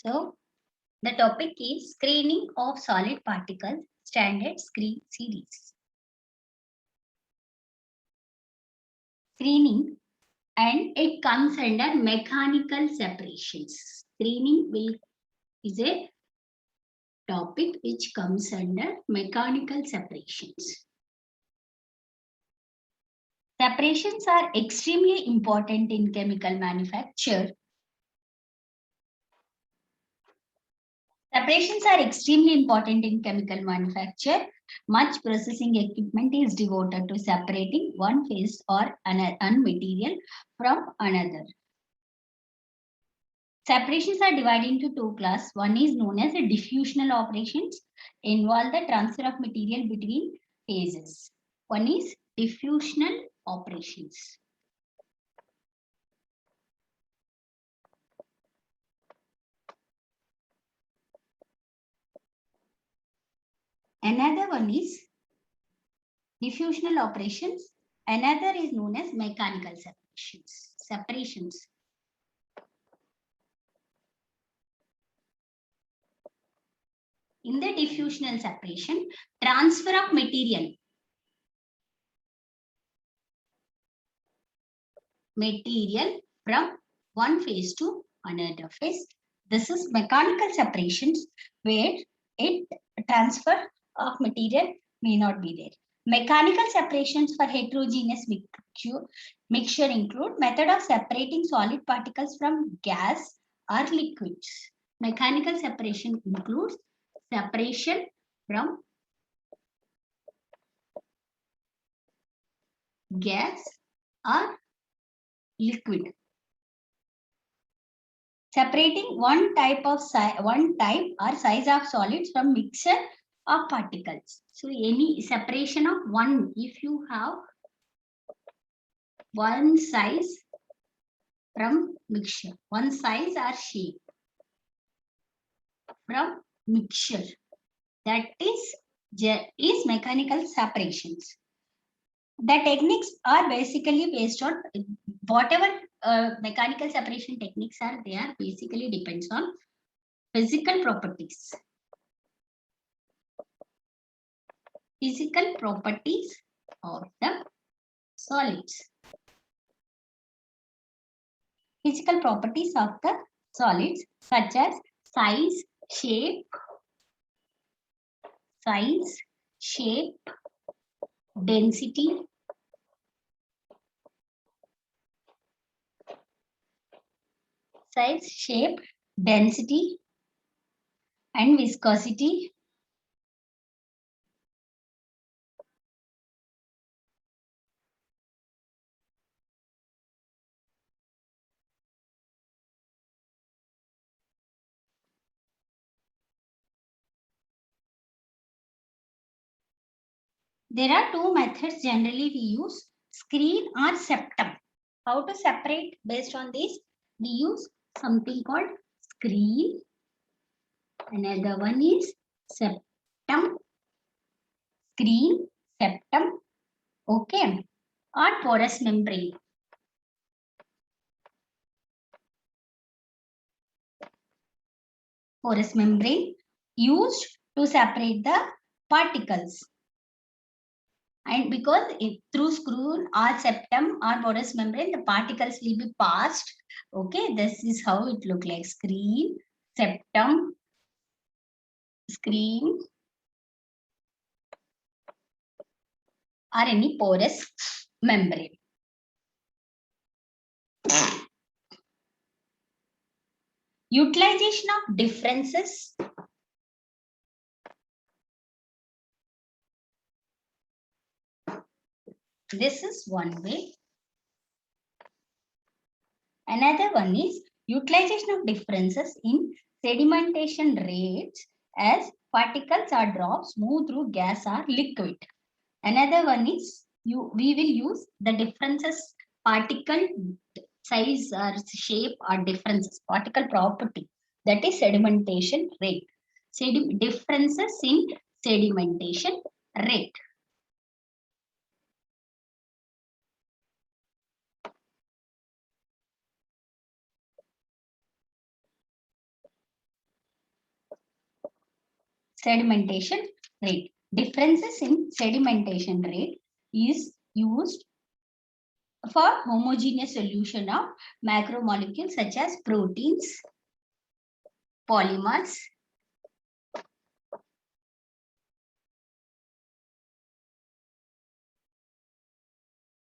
So the topic is screening of solid particles, standard screen series. Screening, and it comes under mechanical separations. Screening is a topic which comes under mechanical separations. Separations are extremely important in chemical manufacture. Separations are extremely important in chemical manufacture. Much processing equipment is devoted to separating one phase or one material from another. Separations are divided into two classes. One is known as the diffusional operations, involve the transfer of material between phases. One is diffusional operations. Another one is diffusional operations. Another is known as mechanical separations. In the diffusional separation, transfer of material from one phase to another phase. This is mechanical separations where transfer of material may not be there. Mechanical separations for heterogeneous mixture include method of separating solid particles from gas or liquids. Mechanical separation includes separation from gas or liquid. Separating one type or size of solids from mixture of particles. So any separation of one, if you have one size from mixture, one size or shape from mixture, that is mechanical separations. The techniques are basically based on whatever mechanical separation techniques are there, basically depends on physical properties. Physical properties of the solids. Physical properties of the solids such as size, shape, density, and viscosity. There are two methods generally we use, screen or septum. How to separate based on this? We use something called screen. Another one is septum. Screen, septum, okay, or porous membrane. Porous membrane used to separate the particles. And because through screw or septum or porous membrane, the particles will be passed. Okay, this is how it look like: screen, septum, screen, or any porous membrane. Utilization of differences. This is one way. Another one is utilization of differences in sedimentation rates as particles or drops move through gas or liquid. Another one is we will use the differences, particle size or shape or differences, particle property, that is sedimentation rate. Differences in sedimentation rate. sedimentation rate. Differences in sedimentation rate is used for homogeneous solution of macromolecules such as proteins, polymers,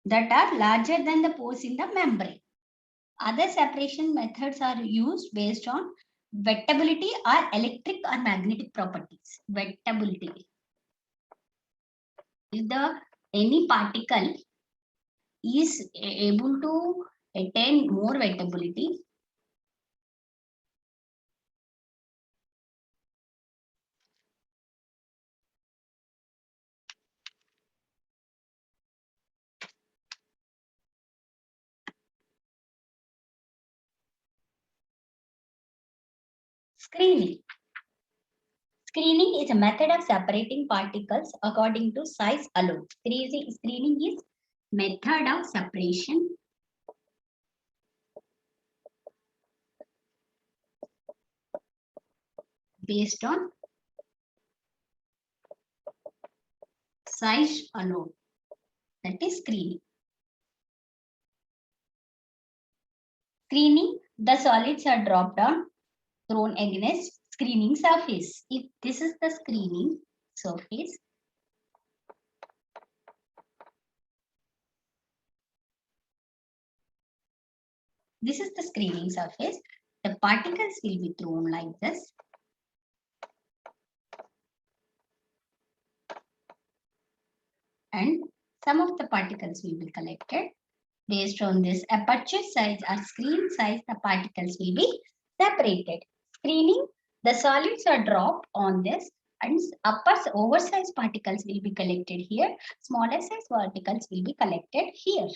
that are larger than the pores in the membrane. Other separation methods are used based on wettability or electric or magnetic properties. Wettability. If any particle is able to attain more wettability, screening. Screening is a method of separating particles according to size alone. Screening is method of separation based on size alone. That is screening. Screening, the solids are dropped down, thrown against screening surface. If this is the screening surface, this is the screening surface, the particles will be thrown like this. And some of the particles will be collected. Based on this aperture size or screen size, the particles will be separated. Screening, the solids are dropped on this and oversized particles will be collected here. Smaller size particles will be collected here.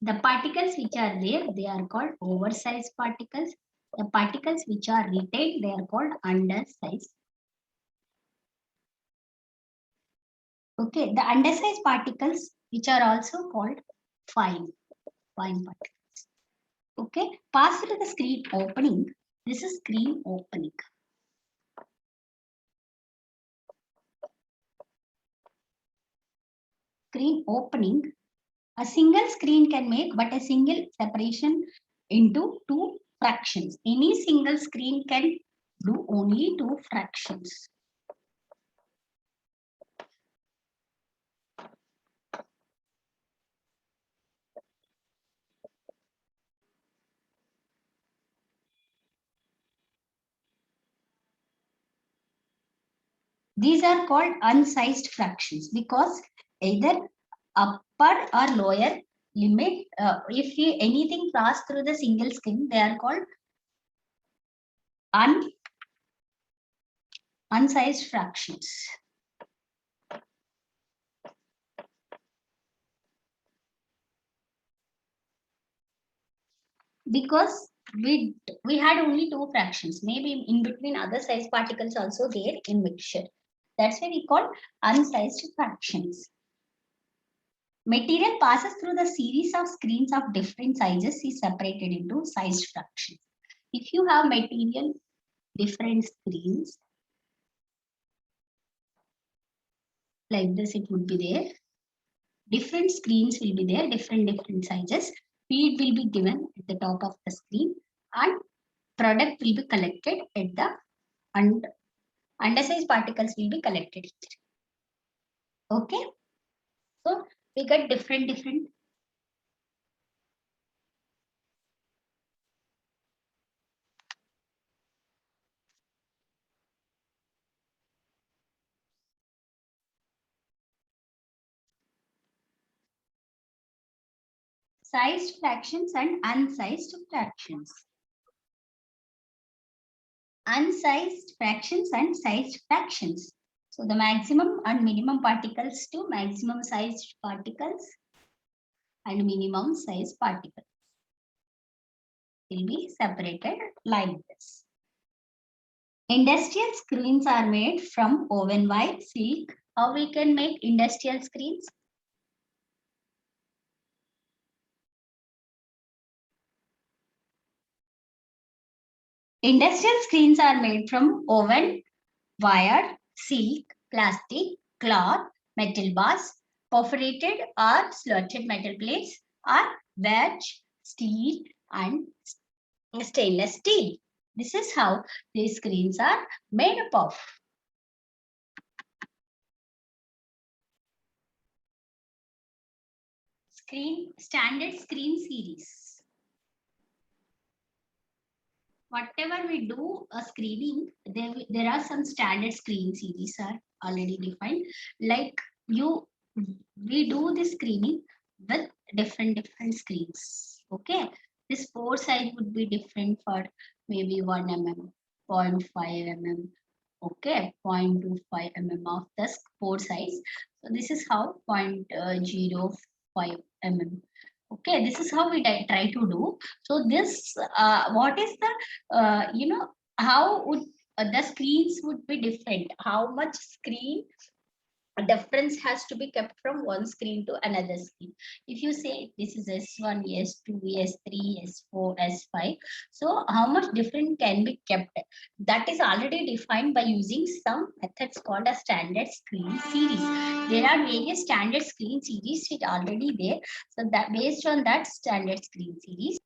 The particles which are there, they are called oversized particles. The particles which are retained, they are called undersized. Okay, the undersized particles which are also called fine particles. Okay, pass through the screen opening. This is screen opening. Screen opening. A single screen can make but a single separation into two fractions. Any single screen can do only two fractions. These are called unsized fractions because either upper or lower limit, if anything pass through the single screen, they are called unsized fractions. Because we had only two fractions, maybe in between other size particles also there in mixture. That's why we call unsized fractions. Material passes through the series of screens of different sizes is separated into sized fractions. If you have material different screens, like this, it would be there. Different screens will be there, different sizes. Feed will be given at the top of the screen and product will be collected at the undersized particles will be collected here. Okay, so we get different sized fractions and unsized fractions. Unsized fractions and sized fractions. So the maximum and minimum particles to maximum sized particles and minimum size particles will be separated like this. Industrial screens are made from oven wire, silk. How we can make industrial screens? Industrial screens are made from oven, wire, silk, plastic, cloth, metal bars, perforated or slotted metal plates, or wedge, steel, and stainless steel. This is how these screens are made up of. Standard screen series. Whatever we do a screening, there are some standard screen series are already defined. Like we do the screening with different screens. Okay, this pore size would be different for maybe 1 mm, 0.5 mm. Okay, 0.25 mm of the pore size. So this is how 0.05 mm. Okay, this is how we try to do. So this, what is the, how would the screens would be different? How much screen difference has to be kept from one screen to another screen. If you say this is S1, S2, S3, S4, S5, so how much different can be kept? That is already defined by using some methods called a standard screen series. There are various standard screen series which are already there. So that based on that standard screen series,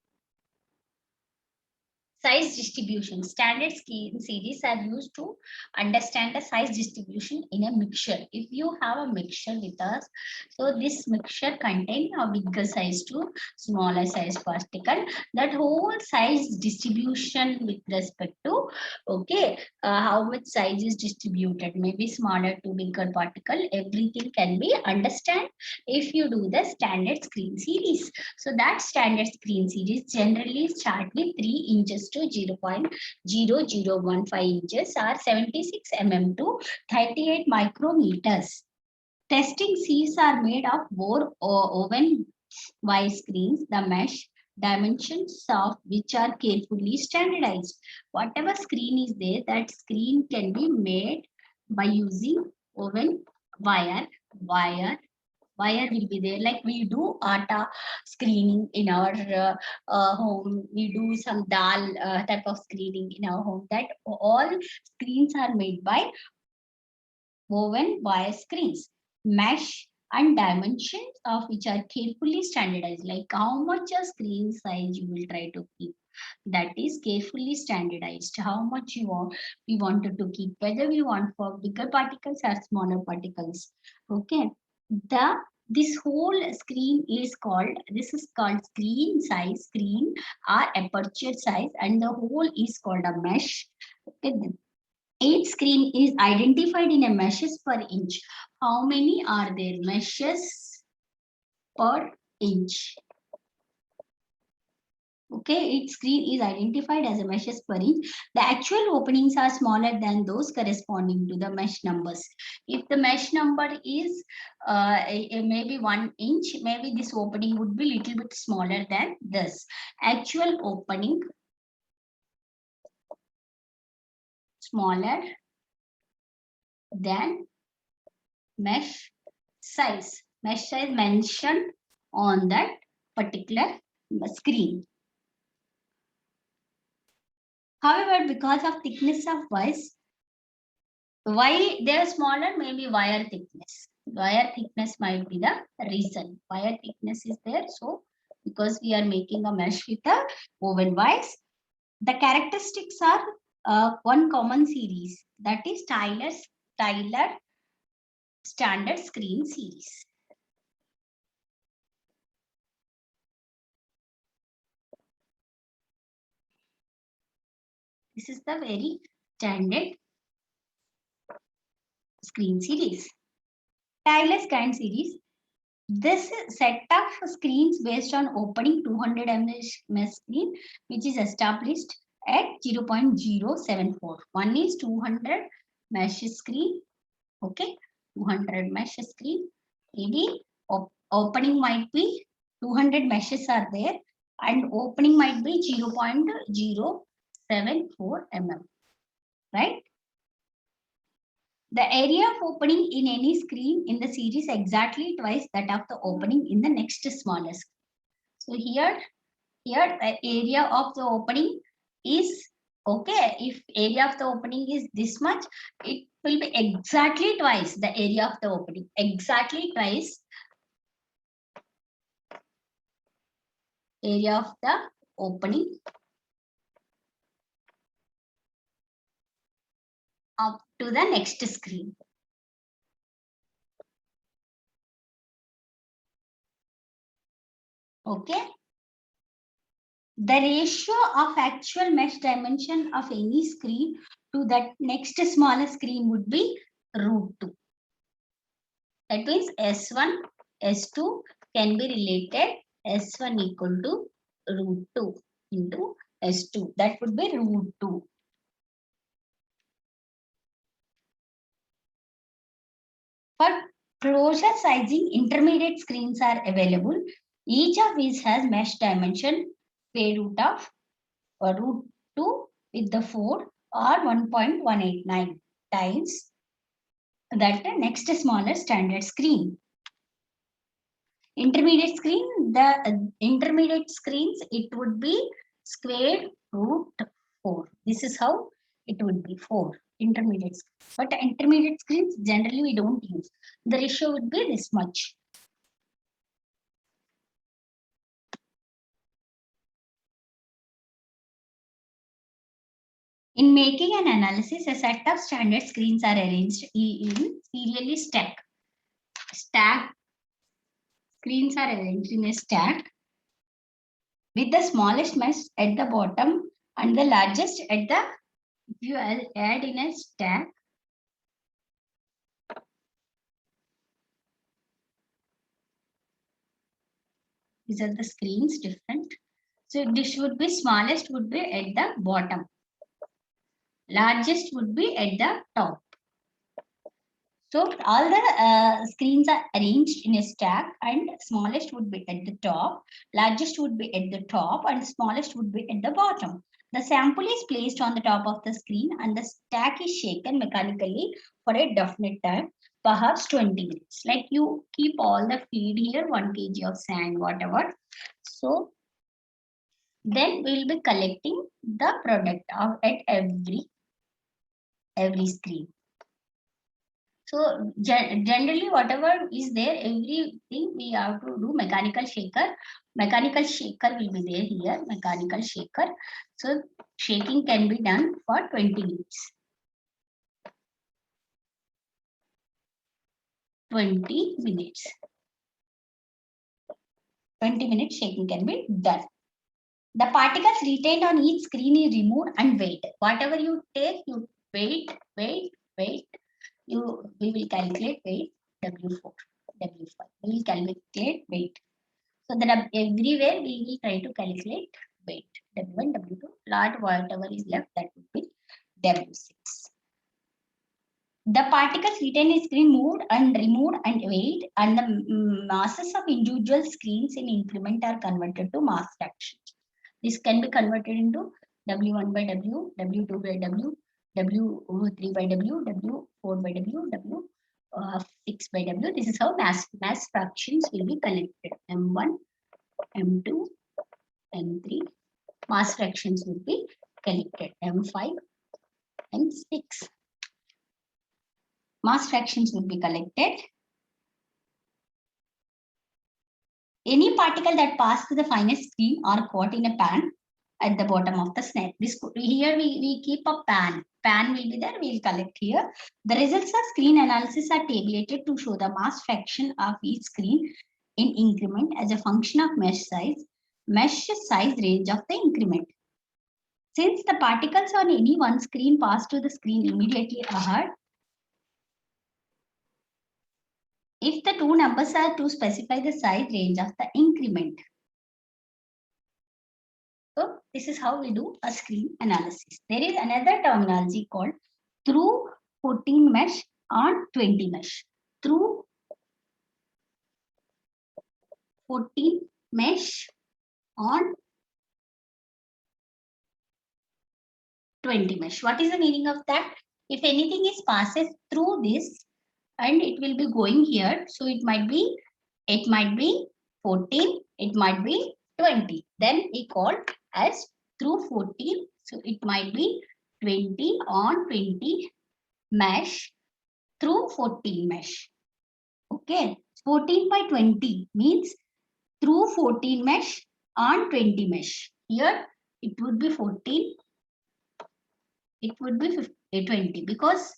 size distribution. Standard screen series are used to understand the size distribution in a mixture. If you have a mixture with us, so this mixture contain a bigger size to smaller size particle. That whole size distribution with respect to, okay, how much size is distributed, maybe smaller to bigger particle, everything can be understand if you do the standard screen series. So that standard screen series generally start with 3 inches to 0.0015 inches or 76 mm to 38 micrometers. Testing series are made of bore or oven wire screens, the mesh dimensions of which are carefully standardized. Whatever screen is there, that screen can be made by using oven wire will be there. Like we do atta screening in our home, we do some dal type of screening in our home. That all screens are made by woven wire screens, mesh and dimensions of which are carefully standardized. Like how much a screen size you will try to keep, that is carefully standardized. How much we wanted to keep, whether we want for bigger particles or smaller particles. Okay, this whole screen is called, this is called screen size, screen or aperture size, and the whole is called a mesh. Okay, each screen is identified in a meshes per inch. How many are there? Meshes per inch. Okay, each screen is identified as a meshes per inch. The actual openings are smaller than those corresponding to the mesh numbers. If the mesh number is maybe 1 inch, maybe this opening would be little bit smaller than this. Actual opening smaller than mesh size. Mesh size mentioned on that particular screen. However, because of thickness of wires, why they are smaller, maybe wire thickness. Wire thickness might be the reason. Wire thickness is there. So, because we are making a mesh with the woven wires, the characteristics are one common series, that is Tyler standard screen series. This is the very standard screen series. Tyler screen series. This set of screens based on opening 200 mm screen, which is established at 0.074. One is 200 mesh screen. Okay, 200 mesh screen. Maybe opening might be 200 meshes are there, and opening might be 0.074 mm. Right? The area of opening in any screen in the series exactly twice that of the opening in the next smallest. So here the area of the opening is Okay, if area of the opening is this much, it will be exactly twice the area of the opening. Exactly twice area of the opening up to the next screen. Okay. The ratio of actual mesh dimension of any screen to that next smaller screen would be √2. That means S1, S2 can be related S1 equal to √2 into S2. That would be √2. For closure sizing, intermediate screens are available. Each of these has mesh dimension square root of √2 with the 4 or 1.189 times that the next smaller standard screen. Intermediate screen, the intermediate screens, it would be square root 4. This is how it would be 4 intermediate screens. But intermediate screens generally we don't use. The ratio would be this much. In making an analysis, a set of standard screens are arranged in serially stack. Screens are arranged in a stack with the smallest mesh at the bottom and the largest at the, if you add in a stack, these are the screens different. So this would be smallest would be at the bottom. Largest would be at the top. So all the screens are arranged in a stack and smallest would be at the top, largest would be at the top and smallest would be at the bottom. The sample is placed on the top of the screen and the stack is shaken mechanically for a definite time, perhaps 20 minutes. Like you keep all the feed here, 1 kg of sand, whatever. So then we'll be collecting the product of at every screen. So generally, whatever is there, everything we have to do mechanical shaker. Mechanical shaker will be there here, mechanical shaker. So shaking can be done for 20 minutes. 20 minutes. 20 minutes shaking can be done. The particles retained on each screen is removed and weighed. Whatever you take, you weight. We will calculate weight W4, W5. We will calculate weight. So that everywhere we will try to calculate weight. W1, W2, lot whatever is left, that would be W6. The particles retained in screen moved and removed and weighed, and the masses of individual screens in increment are converted to mass fractions. This can be converted into W1 by W, W2 by W, W3 by W, W4 by W, W6 by W. This is how mass fractions will be collected. M1, M2, M3. Mass fractions will be collected. M5, M6. Mass fractions will be collected. Any particle that pass through the finest screen are caught in a pan at the bottom of the snare. This here we keep a pan. Pan will be there. We will collect here. The results of screen analysis are tabulated to show the mass fraction of each screen in increment as a function of mesh size range of the increment. Since the particles on any one screen pass to the screen immediately ahead, if the two numbers are to specify the size range of the increment. So this is how we do a screen analysis. There is another terminology called through 14 mesh on 20 mesh. Through 14 mesh on 20 mesh. What is the meaning of that? If anything is passes through this and it will be going here, so it might be 14, it might be 20. Then we call as through 14 So it might be 20 on 20 mesh through 14 mesh. Okay, 14 by 20 means through 14 mesh on 20 mesh. Here it would be 14, it would be 20 because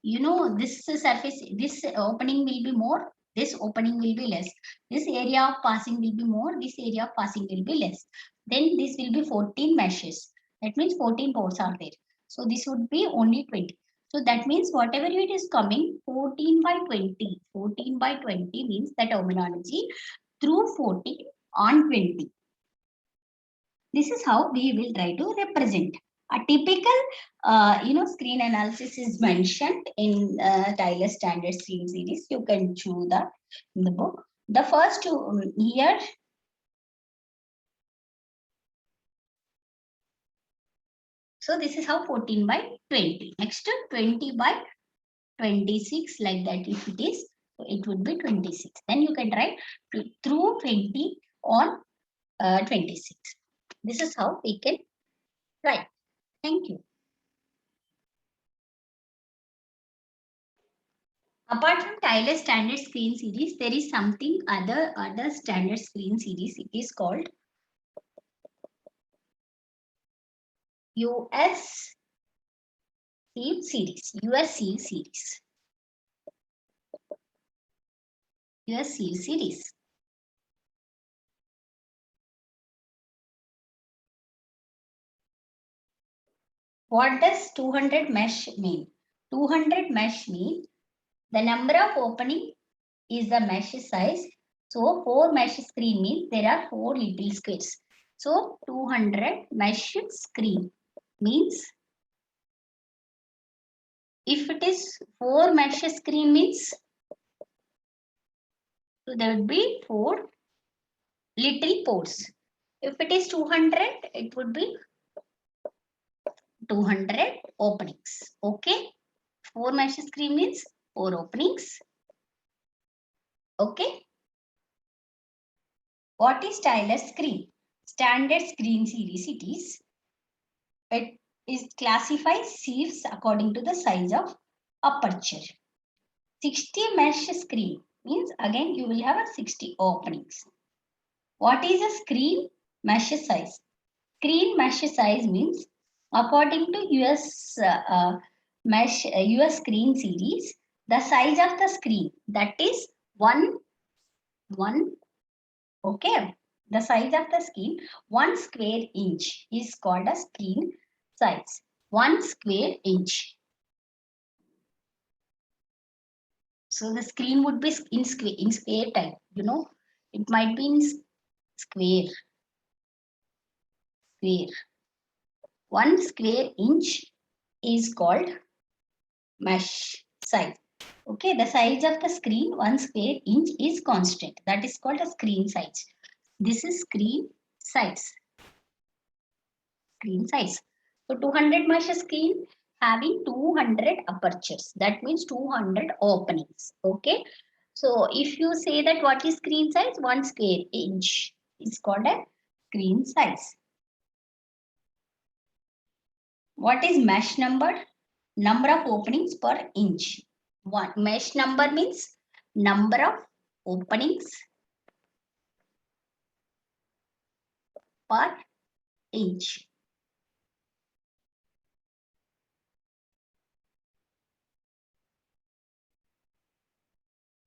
you know this surface, this opening will be more, this opening will be less, this area of passing will be more, this area of passing will be less. Then this will be 14 meshes. That means 14 ports are there. So this would be only 20. So that means whatever it is coming, 14 by 20. 14 by 20 means the terminology through 14 on 20. This is how we will try to represent. A typical, screen analysis is mentioned in Tyler Standard Screen Series. You can choose that in the book. The first here, so this is how 14 by 20. Next 20 by 26, like that if it is, so it would be 26. Then you can write through 20 on 26. This is how we can write. Thank you. Apart from Tyler Standard Screen Series, there is something other standard screen series. It is called US Sieve series. US Sieve series. US Sieve series. What does 200 mesh mean? 200 mesh mean the number of opening is the mesh size. So 4 mesh screen means there are 4 little squares. So 200 mesh screen means if it is 4 mesh screen means, so there would be 4 little ports. If it is 200, it would be 200 openings. Okay. 4 mesh screen means 4 openings. Okay. What is Tyler screen? Standard screen series it is. It is classifies sieves according to the size of aperture. 60 mesh screen means again you will have a 60 openings. What is a screen mesh size? Screen mesh size means according to US US screen series, the size of the screen, that is one. Okay, the size of the screen, 1 square inch is called a screen size. 1 square inch. So the screen would be in square type. You know, it might be in square. 1 square inch is called mesh size. Okay, the size of the screen, 1 square inch is constant. That is called a screen size. This is screen size. Screen size. So 200 mesh screen having 200 apertures. That means 200 openings. Okay. So if you say that what is screen size? 1 square inch is called a screen size. What is mesh number? Number of openings per inch. One mesh number means number of openings per inch.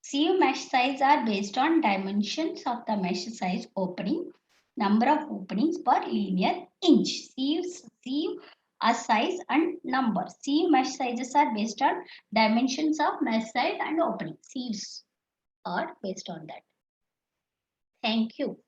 Sieve mesh size are based on dimensions of the mesh size opening, number of openings per linear inch. Sieve a size and number. Sieve mesh sizes are based on dimensions of mesh size and opening. Sieves are based on that. Thank you.